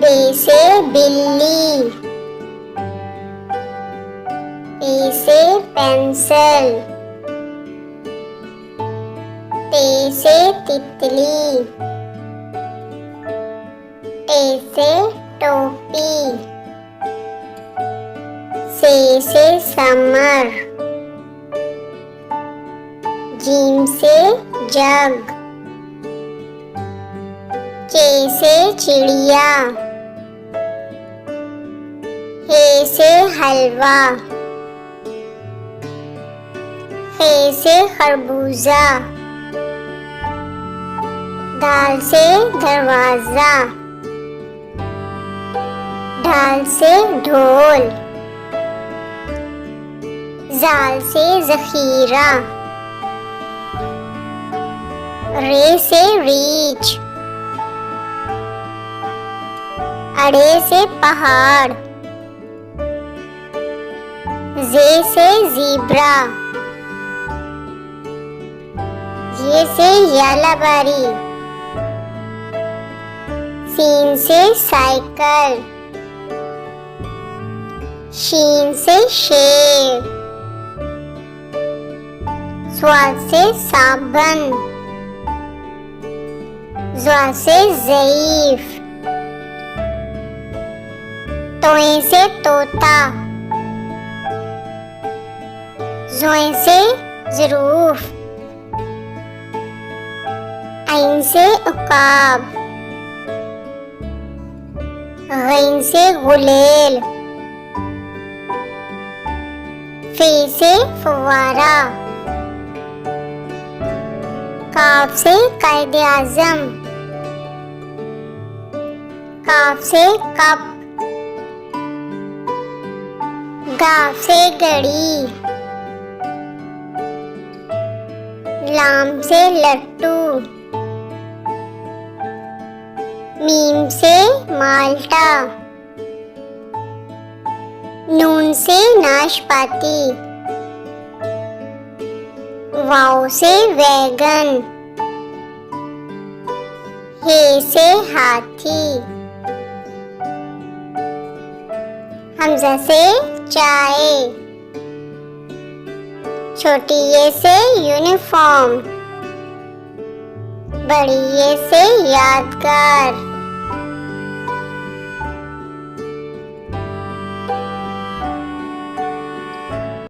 बे से बिल्ली, पे से पेंसिल, ते से तितली, टे से टोपी, से समर, जीम से जग, चे से चिड़िया, हे से हलवा, खे से खरबूजा, दाल से दरवाजा, ढाल से ढोल, जाल से जखीरा, रे से रीछ, अड़े से पहाड़, जे से ज़ीब्रा, ये से यालाबारी, सीन से साइकिल, शीन से शेर, स्वाद से साबन, ज़्वा से ज़ईफ, तोए से तोता, ज़ोए से ज़रूफ, ऐन से उकाब, गैन से गुलेल, फे से फवारा, काफ से कायदे आज़म, काफ से कप, गाफ से घड़ी, लाम से लट्टू, मीम से माल्टा, नून से नाशपाती, वाव से वैगन, हे से हाथी, हमजा से चाय, छोटी ये से यूनिफॉर्म, बड़ी ये से यादगार।